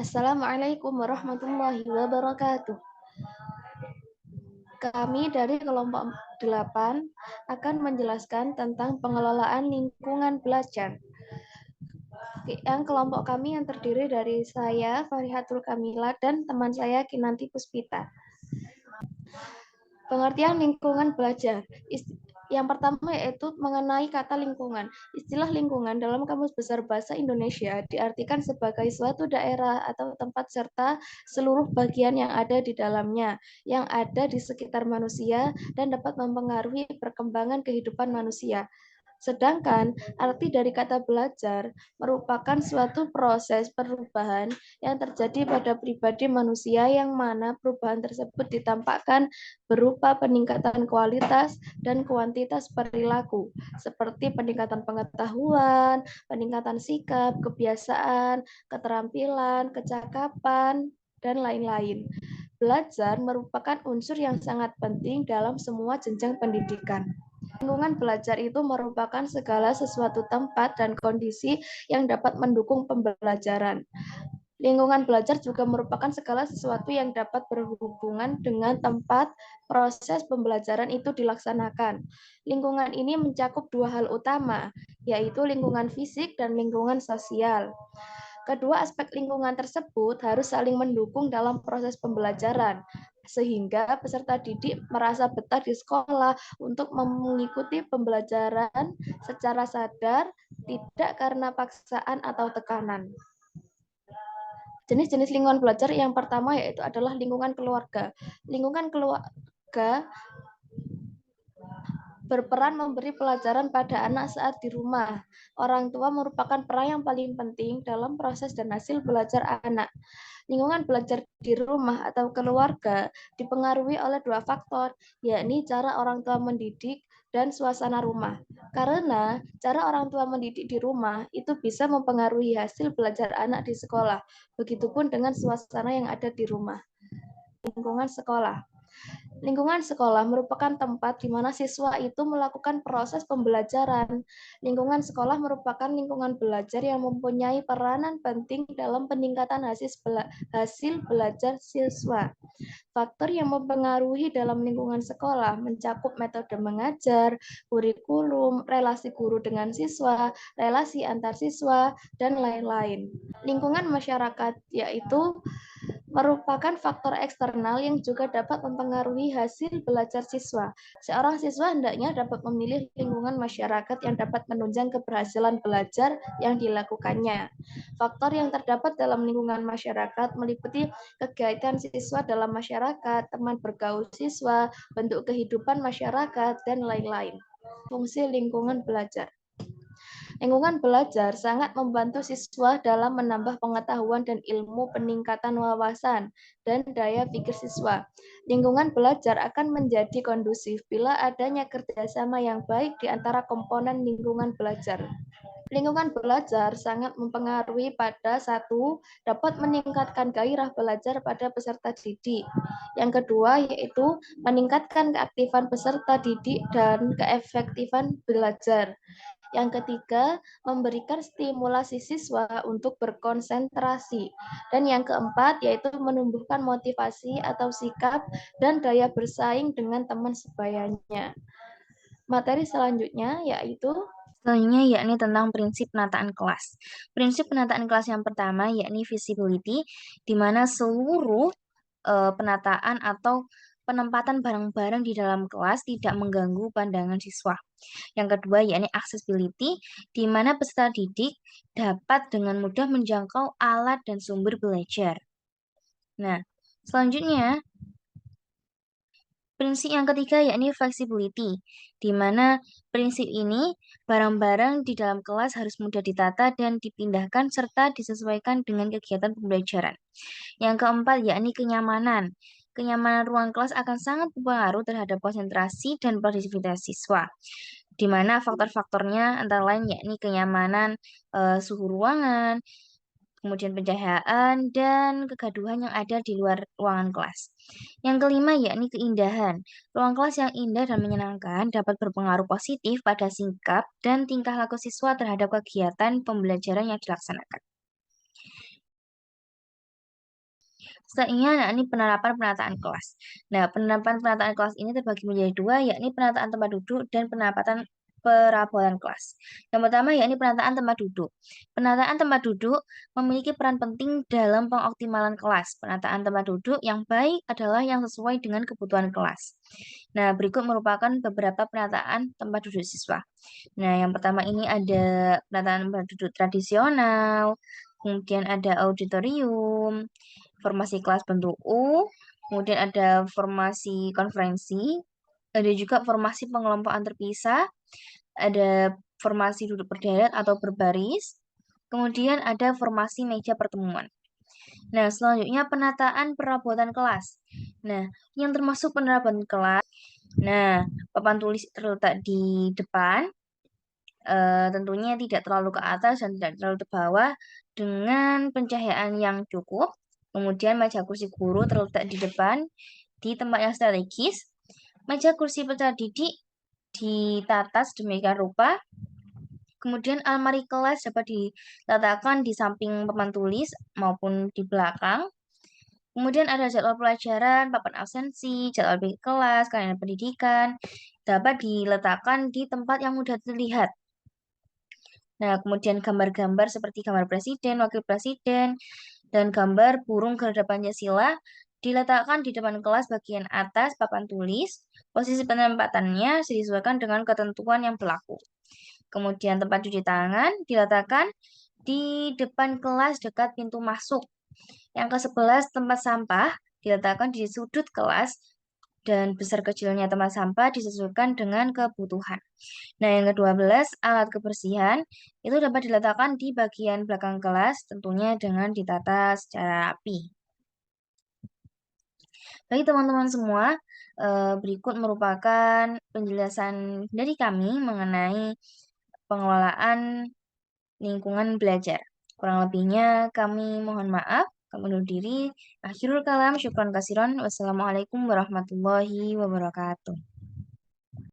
Assalamualaikum warahmatullahi wabarakatuh. Kami dari kelompok 8 akan menjelaskan tentang pengelolaan lingkungan belajar. Yang kelompok kami yang terdiri dari saya, Farihatul Kamila, dan teman saya, Kinanti Puspita. Pengertian lingkungan belajar. Yang pertama yaitu mengenai kata lingkungan. Istilah lingkungan dalam Kamus Besar Bahasa Indonesia diartikan sebagai suatu daerah atau tempat serta seluruh bagian yang ada di dalamnya, yang ada di sekitar manusia dan dapat mempengaruhi perkembangan kehidupan manusia. Sedangkan arti dari kata belajar merupakan suatu proses perubahan yang terjadi pada pribadi manusia yang mana perubahan tersebut ditampakkan berupa peningkatan kualitas dan kuantitas perilaku, seperti peningkatan pengetahuan, peningkatan sikap, kebiasaan, keterampilan, kecakapan, dan lain-lain. Belajar merupakan unsur yang sangat penting dalam semua jenjang pendidikan. Lingkungan belajar itu merupakan segala sesuatu tempat dan kondisi yang dapat mendukung pembelajaran. Lingkungan belajar juga merupakan segala sesuatu yang dapat berhubungan dengan tempat proses pembelajaran itu dilaksanakan. Lingkungan ini mencakup dua hal utama, yaitu lingkungan fisik dan lingkungan sosial. Kedua aspek lingkungan tersebut harus saling mendukung dalam proses pembelajaran, sehingga peserta didik merasa betah di sekolah untuk mengikuti pembelajaran secara sadar, tidak karena paksaan atau tekanan. Jenis-jenis lingkungan belajar yang pertama yaitu adalah lingkungan keluarga. Lingkungan keluarga berperan memberi pelajaran pada anak saat di rumah. Orang tua merupakan peran yang paling penting dalam proses dan hasil belajar anak. Lingkungan belajar di rumah atau keluarga dipengaruhi oleh dua faktor, yakni cara orang tua mendidik dan suasana rumah. Karena cara orang tua mendidik di rumah itu bisa mempengaruhi hasil belajar anak di sekolah. Begitupun dengan suasana yang ada di rumah. Lingkungan sekolah. Lingkungan sekolah merupakan tempat di mana siswa itu melakukan proses pembelajaran. Lingkungan sekolah merupakan lingkungan belajar yang mempunyai peranan penting dalam peningkatan hasil belajar siswa. Faktor yang mempengaruhi dalam lingkungan sekolah mencakup metode mengajar, kurikulum, relasi guru dengan siswa, relasi antar siswa, dan lain-lain. Lingkungan masyarakat yaitu merupakan faktor eksternal yang juga dapat mempengaruhi hasil belajar siswa. Seorang siswa hendaknya dapat memilih lingkungan masyarakat yang dapat menunjang keberhasilan belajar yang dilakukannya. Faktor yang terdapat dalam lingkungan masyarakat meliputi kegiatan siswa dalam masyarakat, teman bergaul siswa, bentuk kehidupan masyarakat, dan lain-lain. Fungsi lingkungan belajar. Lingkungan belajar sangat membantu siswa dalam menambah pengetahuan dan ilmu, peningkatan wawasan, dan daya pikir siswa. Lingkungan belajar akan menjadi kondusif bila adanya kerjasama yang baik di antara komponen lingkungan belajar. Lingkungan belajar sangat mempengaruhi pada satu, dapat meningkatkan gairah belajar pada peserta didik. Yang kedua yaitu meningkatkan keaktifan peserta didik dan keefektifan belajar. Yang ketiga, memberikan stimulasi siswa untuk berkonsentrasi. Dan yang keempat, yaitu menumbuhkan motivasi atau sikap dan daya bersaing dengan teman sebayanya. Materi selanjutnya yaitu Selanjutnya yakni tentang prinsip penataan kelas. Prinsip penataan kelas yang pertama yakni visibility, di mana seluruh penataan atau penempatan barang-barang di dalam kelas tidak mengganggu pandangan siswa. Yang kedua yakni accessibility, di mana peserta didik dapat dengan mudah menjangkau alat dan sumber belajar. Nah, selanjutnya prinsip yang ketiga yakni flexibility, di mana prinsip ini barang-barang di dalam kelas harus mudah ditata dan dipindahkan serta disesuaikan dengan kegiatan pembelajaran. Yang keempat yakni kenyamanan. Kenyamanan ruang kelas akan sangat berpengaruh terhadap konsentrasi dan produktivitas siswa, di mana faktor-faktornya antara lain yakni kenyamanan suhu ruangan, kemudian pencahayaan, dan kegaduhan yang ada di luar ruangan kelas. Yang kelima yakni keindahan. Ruang kelas yang indah dan menyenangkan dapat berpengaruh positif pada sikap dan tingkah laku siswa terhadap kegiatan pembelajaran yang dilaksanakan. Selanjutnya, yakni penerapan penataan kelas. Nah, penerapan penataan kelas ini terbagi menjadi dua, yakni penataan tempat duduk dan penerapan perabotan kelas. Yang pertama, yakni penataan tempat duduk. Penataan tempat duduk memiliki peran penting dalam pengoptimalan kelas. Penataan tempat duduk yang baik adalah yang sesuai dengan kebutuhan kelas. Nah, berikut merupakan beberapa penataan tempat duduk siswa. Nah, yang pertama ini ada penataan tempat duduk tradisional, kemudian ada auditorium, formasi kelas bentuk U, kemudian ada formasi konferensi, ada juga formasi pengelompokan terpisah, ada formasi duduk berderet atau berbaris, kemudian ada formasi meja pertemuan. Nah, selanjutnya penataan perabotan kelas. Nah, yang termasuk penerapan kelas. Nah, papan tulis terletak di depan, tentunya tidak terlalu ke atas dan tidak terlalu ke bawah dengan pencahayaan yang cukup. Kemudian meja kursi guru terletak di depan di tempat yang strategis. Meja kursi peserta didik ditata sedemikian rupa. Kemudian almari kelas dapat diletakkan di samping papan tulis maupun di belakang. Kemudian ada jadwal pelajaran, papan absensi, jadwal kelas, kalender pendidikan dapat diletakkan di tempat yang mudah terlihat. Nah, kemudian gambar-gambar seperti gambar presiden, wakil presiden, dan gambar burung Garuda Pancasila diletakkan di depan kelas bagian atas papan tulis. Posisi penempatannya disesuaikan dengan ketentuan yang berlaku. Kemudian tempat cuci tangan diletakkan di depan kelas dekat pintu masuk. Yang ke-11 tempat sampah diletakkan di sudut kelas dan besar kecilnya tempat sampah disesuaikan dengan kebutuhan. Nah, yang ke-12, alat kebersihan itu dapat diletakkan di bagian belakang kelas, tentunya dengan ditata secara rapi. Bagi teman-teman semua, berikut merupakan penjelasan dari kami mengenai pengelolaan lingkungan belajar. Kurang lebihnya kami mohon maaf. Kami undur diri. Akhirul kalam, syukran kasiron. Wassalamualaikum warahmatullahi wabarakatuh.